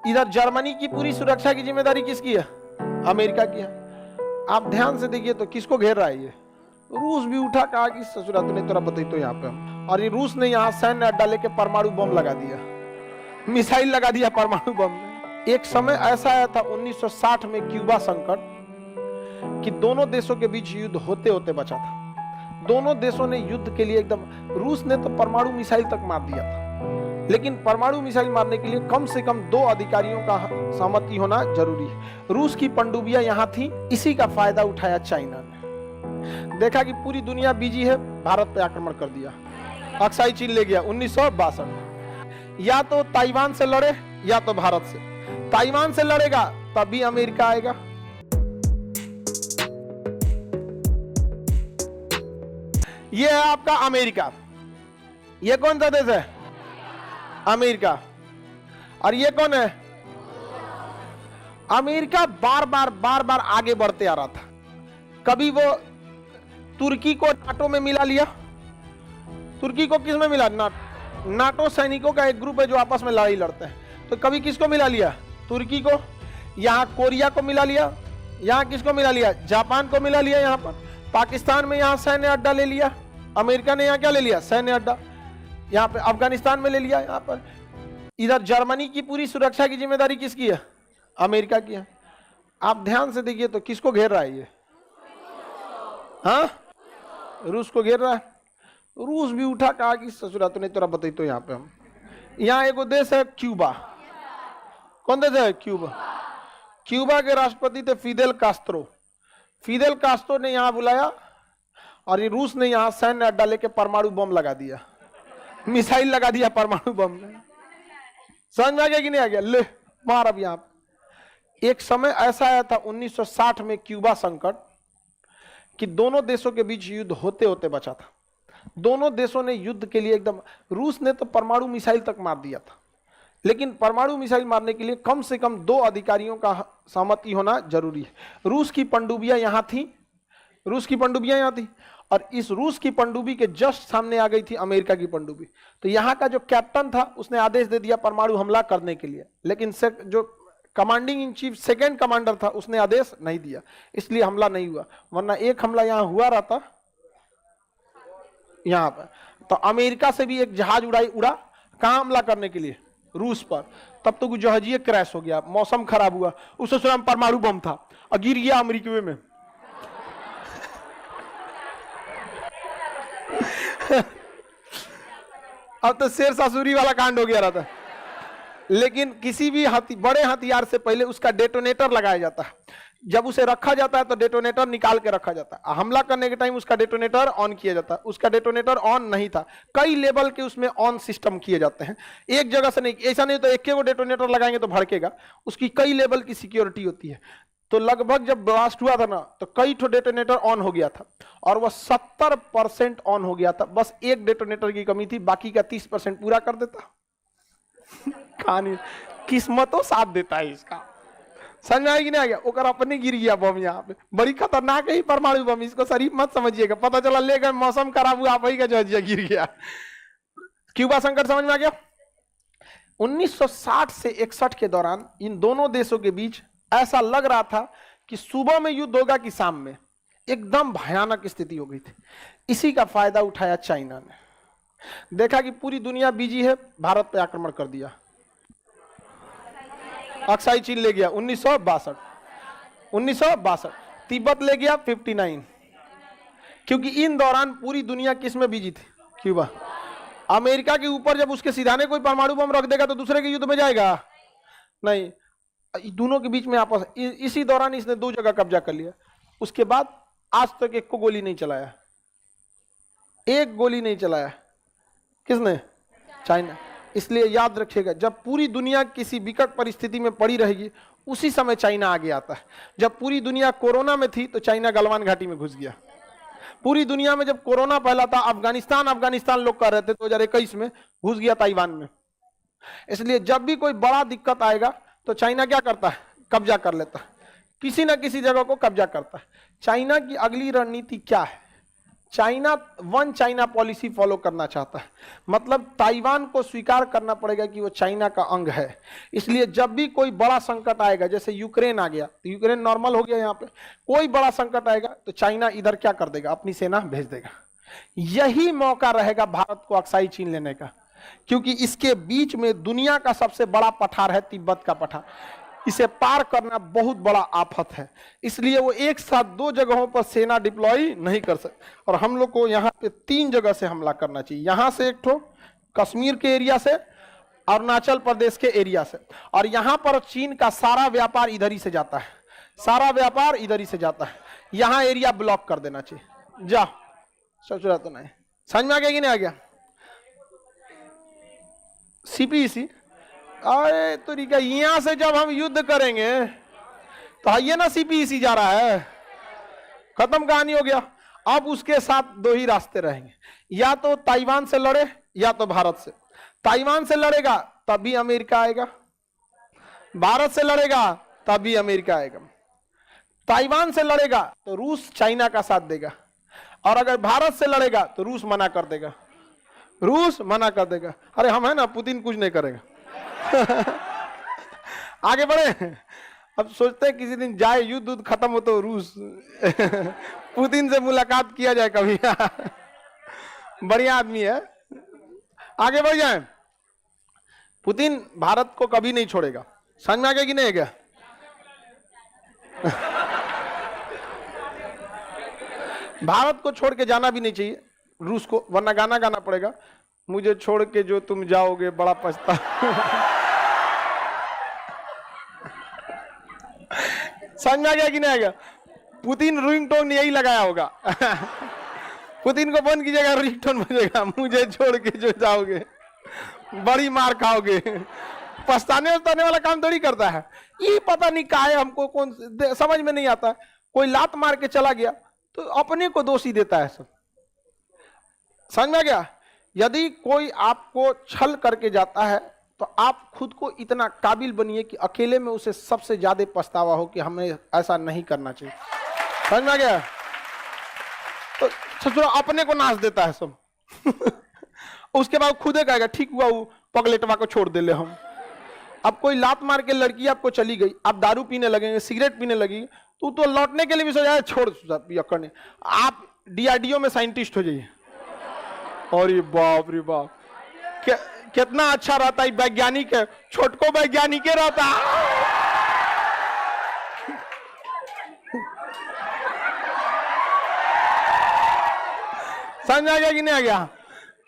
इधर जर्मनी की पूरी सुरक्षा की जिम्मेदारी किसकी है? अमेरिका की है। आप ध्यान से देखिए तो किसको घेर रहा है ये? रूस भी उठा, कहा कि ससुरा तूने तोरा बताई तो यहाँ पे हम, और ये रूस ने यहाँ सैन्य अड्डा लेके परमाणु बम लगा दिया, मिसाइल लगा दिया परमाणु बम में। एक समय ऐसा आया था 1960 में क्यूबा संकट, कि दोनों देशों के बीच युद्ध होते होते बचा था। दोनों देशों ने युद्ध के लिए एकदम, रूस ने तो परमाणु मिसाइल तक मार दिया था, लेकिन परमाणु मिसाइल मारने के लिए कम से कम 2 अधिकारियों का सहमति होना जरूरी है। रूस की पनडुब्बियां यहां थी, इसी का फायदा उठाया चाइना ने। देखा कि पूरी दुनिया बिजी है, भारत पे आक्रमण कर दिया, अक्साई चीन ले गया 1962। या तो ताइवान से लड़े या तो भारत से। ताइवान से लड़ेगा तभी अमेरिका आएगा। ये है आपका अमेरिका। ये कौन सा देश है? अमेरिका। और ये कौन है? अमेरिका बार बार आगे बढ़ते आ रहा था। कभी वो तुर्की को नाटो में मिला लिया। तुर्की को किस में मिला? नाटो सैनिकों का एक ग्रुप है जो आपस में लड़ाई लड़ते हैं। तो कभी किसको मिला लिया? तुर्की को। यहां कोरिया को मिला लिया। यहां किसको मिला लिया? जापान को मिला लिया। यहां पर पाकिस्तान में यहां सैन्य अड्डा ले लिया। अमेरिका ने यहां क्या ले लिया? सैन्य अड्डा। यहां पे अफगानिस्तान में ले लिया। यहां पर इधर जर्मनी की पूरी सुरक्षा की जिम्मेदारी किसकी है? अमेरिका की है। आप ध्यान से देखिए तो किसको घेर रहा है ये? हाँ, रूस को घेर रहा है। रूस भी उठा, कहा कि ससुरा तूने तोरा बताई तो यहाँ पे हम, यहाँ एक देश है क्यूबा। कौन देश है? क्यूबा। क्यूबा के राष्ट्रपति थे फिदेल कास्त्रो। फिदेल कास्त्रो ने यहाँ बुलाया और ये रूस ने यहाँ सैन्य अड्डा लेके परमाणु बम लगा दिया, मिसाइल लगा दिया परमाणु बम में। समझ में आ गया कि नहीं आ गया? ले मार। अब यहाँ एक समय ऐसा आया था 1960 में क्यूबा संकट, कि दोनों देशों के बीच युद्ध होते होते बचा था। दोनों देशों ने युद्ध के लिए एकदम, रूस ने तो परमाणु मिसाइल तक मार दिया था, लेकिन परमाणु मिसाइल मारने के लिए कम से कम 2 अधिकारियों का सहमति होना जरूरी है। रूस की पनडुब्बियां यहां थी। रूस की पनडुब्बियां यहां थी, और इस रूस की पनडुब्बी के जस्ट सामने आ गई थी अमेरिका की पनडुब्बी। तो यहाँ का जो कैप्टन था उसने आदेश दे दिया परमाणु हमला करने के लिए, लेकिन जो commanding in chief second commander था उसने आदेश नहीं दिया, इसलिए हमला नहीं हुआ। वरना एक हमला यहाँ हुआ रहता यहाँ पर, तो अमेरिका से भी एक जहाज उड़ा। कहाँ हमला करने के लिए? रूस पर। तब तो जहाज क्रैश हो गया, मौसम खराब हुआ, उस समय परमाणु बम था और गिर गया अमेरिका में। अब तो शेर ससुरी वाला कांड हो गया रहता। लेकिन किसी भी बड़े हथियार से पहले उसका डेटोनेटर लगाया जाता है। जब उसे रखा जाता है तो डेटोनेटर निकाल के रखा जाता है। हमला करने के टाइम उसका डेटोनेटर ऑन किया जाता है। उसका डेटोनेटर ऑन नहीं था, कई लेवल के उसमें ऑन सिस्टम किए जाते हैं। एक जगह से नहीं, ऐसा नहीं तो एक को डेटोनेटर लगाएंगे तो भड़केगा। उसकी कई लेवल की सिक्योरिटी होती है। तो लगभग जब ब्लास्ट हुआ था ना, तो कई ठो डेटोनेटर ऑन हो गया था, और वह 70% ऑन हो गया था। बस एक डेटोनेटर की कमी थी, बाकी का 30% पूरा कर देता। कहानी किस्मतों साथ देता है इसका। समझ आएगी नहीं? आ गया? ओकर अपने गिर गया बम। यहाँ पे बड़ी खतरनाक है परमाणु बम, इसको शरीफ मत समझिएगा। पता चला ले गए, मौसम खराब हुआ, आप ही का जो गिर गया। क्यूबा संकट समझ में आ गया? 1960 से 61 के दौरान इन दोनों देशों के बीच ऐसा लग रहा था कि सुबह में युद्ध होगा कि शाम में। एकदम भयानक स्थिति हो गई थी। इसी का फायदा उठाया चाइना ने। देखा कि पूरी दुनिया बिजी है, भारत पे आक्रमण कर दिया, अक्साई चीन ले गया 1962। तिब्बत ले गया 59। क्योंकि इन दौरान पूरी दुनिया किस में बिजी थी? क्यूबा। अमेरिका के ऊपर जब उसके सिधाने कोई परमाणु बम रख देगा तो दूसरे के युद्ध में जाएगा नहीं। दोनों के बीच में आपस, इसी दौरान इसने 2 जगह कब्जा कर लिया। उसके बाद आज तक एक को गोली नहीं चलाया। एक गोली नहीं चलाया। किसने? चाइना। इसलिए याद रखिएगा, जब पूरी दुनिया किसी विकट परिस्थिति में पड़ी रहेगी उसी समय चाइना आगे आता है। जब पूरी दुनिया कोरोना में थी तो चाइना गलवान घाटी में घुस गया। पूरी दुनिया में जब कोरोना फैला था, अफगानिस्तान लोग कर रहे थे, 2021 में घुस गया ताइवान में। इसलिए जब भी कोई बड़ा दिक्कत आएगा तो चाइना क्या करता है? कब्जा कर लेता है, किसी ना किसी जगह को कब्जा करता है। चाइना की अगली रणनीति क्या है? China one China policy follow करना चाहता है, मतलब ताइवान को स्वीकार करना पड़ेगा कि वो चाइना का अंग है। इसलिए जब भी कोई बड़ा संकट आएगा, जैसे यूक्रेन आ गया, तो यूक्रेन नॉर्मल हो गया, यहाँ पे कोई बड़ा संकट आएगा तो चाइना इधर क्या कर देगा, अपनी सेना भेज देगा। यही मौका रहेगा भारत को अक्साई चीन लेने का, क्योंकि इसके बीच में दुनिया का सबसे बड़ा पठार है तिब्बत का पठार, इसे पार करना बहुत बड़ा आफत है। इसलिए वो एक साथ दो जगहों पर सेना डिप्लॉय नहीं कर सकते, और हम लोग को यहाँ पे 3 जगह से हमला करना चाहिए। यहाँ से एक ठो कश्मीर के एरिया से, अरुणाचल प्रदेश के एरिया से, और यहाँ पर चीन का सारा व्यापार इधर ही से जाता है, सारा व्यापार इधर ही से जाता है। यहाँ एरिया ब्लॉक कर देना चाहिए। जा सोच रहा तो नहीं, समझ में आ गया कि नहीं आ गया? सीपीसी, अरे तरीका, यहां से जब हम युद्ध करेंगे तो ये ना सीपीसी जा रहा है, खत्म कहानी हो गया। अब उसके साथ 2 ही रास्ते रहेंगे, या तो ताइवान से लड़े या तो भारत से। ताइवान से लड़ेगा तभी अमेरिका आएगा, भारत से लड़ेगा तभी अमेरिका आएगा। ताइवान से लड़ेगा तो रूस चाइना का साथ देगा, और अगर भारत से लड़ेगा तो रूस मना कर देगा, रूस मना कर देगा। अरे हम है ना, पुतिन कुछ नहीं करेगा। आगे बढ़े। अब सोचते हैं किसी दिन जाए, युद्ध खत्म हो तो रूस पुतिन से मुलाकात किया जाए कभी। बढ़िया आदमी है, आगे बढ़ जाए। पुतिन भारत को कभी नहीं छोड़ेगा, समझ में आ गया कि नहीं गया? भारत को छोड़ के जाना भी नहीं चाहिए रूस को, वरना गाना गाना पड़ेगा, मुझे छोड़ के जो तुम जाओगे बड़ा पछता। समझ में आ गया कि नहीं आ गया? पुतिन रिंगटोन यही लगाया होगा। पुतिन को बंद कीजिएगा, रिंगटोन बजेगा, मुझे छोड़ के जो जाओगे बड़ी मार खाओगे। पछताने वाला काम थोड़ी करता है ये, पता नहीं का है, हमको कौन समझ में नहीं आता। कोई लात मार के चला गया तो अपने को दोषी देता है सब, समझ में आ गया? यदि कोई आपको छल करके जाता है तो आप खुद को इतना काबिल बनिए कि अकेले में उसे सबसे ज्यादा पछतावा हो कि हमें ऐसा नहीं करना चाहिए, समझ में आ गया? तो ससुरा अपने को नाच देता है सब। उसके बाद खुद ही कहेगा ठीक हुआ वो पगलेटवा को छोड़ दे ले हम। अब कोई लात मार के लड़की आपको चली गई, आप दारू पीने लगेंगे, सिगरेट पीने लगेगी, तो लौटने के लिए भी सोचा छोड़ करने, आप डीआरडीओ में साइंटिस्ट हो जाइए। अरे बाप रे बाप, कितना अच्छा रहता है, वैज्ञानिक है, छोटको वैज्ञानिक रहता। समझ आ गया कि नहीं आ गया?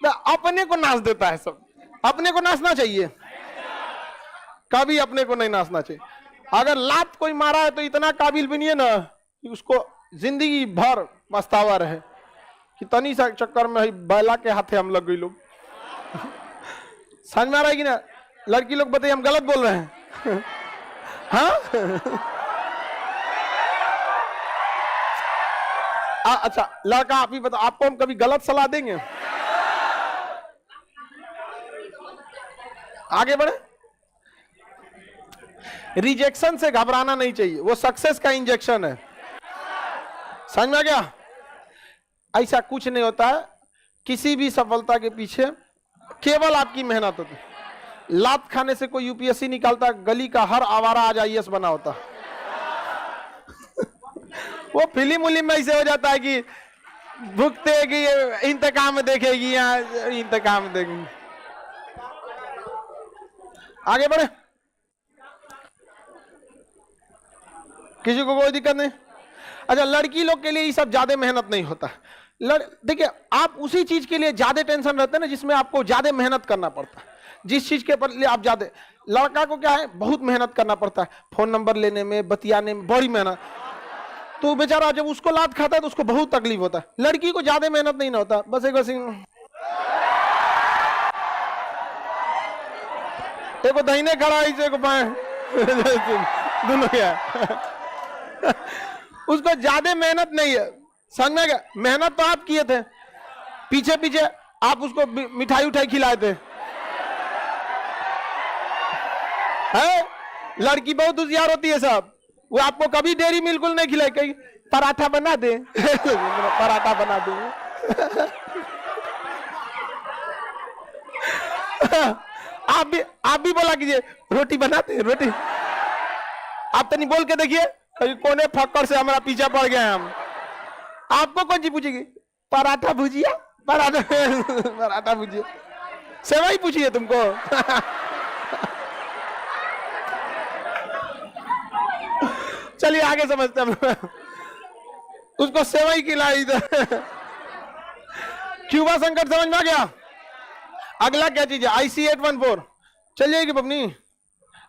तो अपने को नाच देता है सब, अपने को नाचना चाहिए, कभी अपने को नहीं नाचना चाहिए। अगर लात कोई मारा है तो इतना काबिल बनिए ना कि उसको जिंदगी भर पछतावा रहे कि तनी सा चक्कर में बैला के हाथे हम लग गई लोग। समझ में आ रहा है कि ना? लड़की लोग बताइए हम गलत बोल रहे हैं? हाँ? अच्छा लड़का आप ही बताओ, आपको हम कभी गलत सलाह देंगे? आगे बढ़े। रिजेक्शन से घबराना नहीं चाहिए, वो सक्सेस का इंजेक्शन है, समझ में आ गया? ऐसा कुछ नहीं होता है, किसी भी सफलता के पीछे केवल आपकी मेहनत होती है। लात खाने से कोई यूपीएससी निकालता, गली का हर आवारा आज आईएएस बना होता। वो फिल्म उलिम में ऐसे हो जाता है कि भुगतेगी, इंतकाम देखेगी, या इंतकाम देखेगी। आगे बढ़े, किसी को कोई दिक्कत नहीं। अच्छा, लड़की लोग के लिए ये सब ज्यादा मेहनत नहीं होता। देखिए, आप उसी चीज के लिए ज्यादा टेंशन रहते हैं ना जिसमें आपको ज्यादा मेहनत करना पड़ता है, जिस चीज के लिए आप ज्यादा। लड़का को क्या है, बहुत मेहनत करना पड़ता है, फोन नंबर लेने में, बतियाने में बड़ी मेहनत। तो बेचारा जब उसको लात खाता है तो उसको बहुत तकलीफ होता है। लड़की को ज्यादा मेहनत नहीं ना होता, बस एक देखो दाहिने खड़ा है, इसे को बाएं दोनों क्या उसको ज्यादा मेहनत नहीं है, समझ में गया? मेहनत तो आप किए थे, पीछे पीछे आप उसको मिठाई उठाई खिलाए थे, है? लड़की बहुत होशियार होती है साहब, वो आपको कभी डेयरी मिल्क नहीं खिलाई, कहीं पराठा बना दे। पराठा बना दे। आप भी बोला कीजिए, रोटी बनाते हैं रोटी। आप तो नहीं बोल के देखिए, कोने फक्कर से हमारा पीछा पड़ गया हम। आपको कौन सी पूछेगी? पराठा भुजिया, पराठा पराठा भुजिया, सेवई पूछिए तुमको। चलिए आगे समझते हैं। उसको सेवई खिलाई। क्यूबा संकट समझ में आ गया? अगला क्या चीज है? IC 814 चल जाएगी पपनी,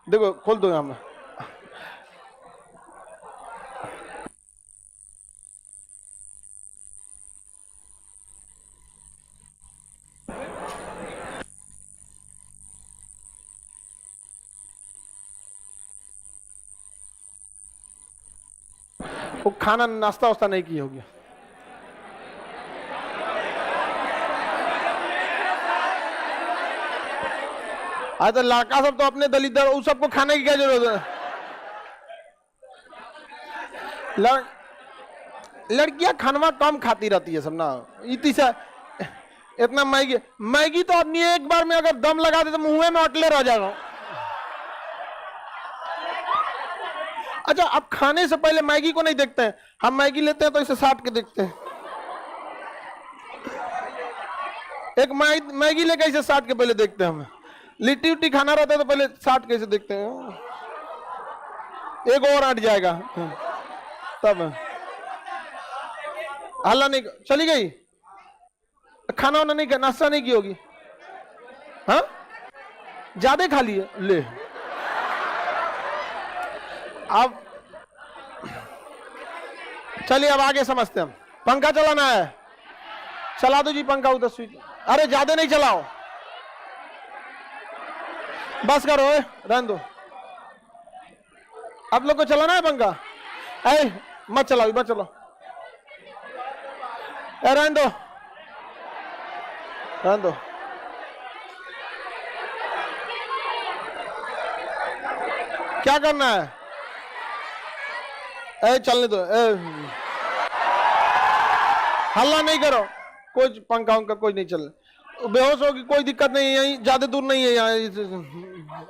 देखो खोल दो हम। वो खाना नाश्ता वास्ता नहीं की होगी। आज तो लड़का सब तो अपने दलित दर, उस सबको खाने की क्या जरूरत है? लड़कियां खानवा कम खाती रहती है सब ना, इतना मैगी मैगी तो आदमी एक बार में अगर दम लगा दे तो मुंह में अटले रह जाएगा। अच्छा, अब खाने से पहले मैगी को नहीं देखते हैं हम, मैगी लेते हैं तो इसे साट के देखते हैं। एक मैगी लेकर इसे साट के पहले देखते हैं हम। लिट्टी उट्टी खाना रहता है तो पहले साट कैसे देखते हैं, एक और हट जाएगा तब। हल्ला नहीं, चली गई खाना वाना नहीं, नाश्ता नहीं की होगी। हाँ ज्यादा खा लिए ले। अब चलिए अब आगे समझते हैं। पंखा चलाना है, चला दो जी पंखा, उधर स्विच। अरे ज्यादा नहीं चलाओ, बस करो, रहने दो। आप लोग को चलाना है पंखा? ऐ मत चलाओ, मत चलो, रहने दो, रहने दो। क्या करना है? ऐ चलने दो, हल्ला नहीं करो, कोई पंखा उनका कोई नहीं चल, बेहोश होगी, कोई दिक्कत नहीं है, यहीं ज्यादा दूर नहीं है, यहाँ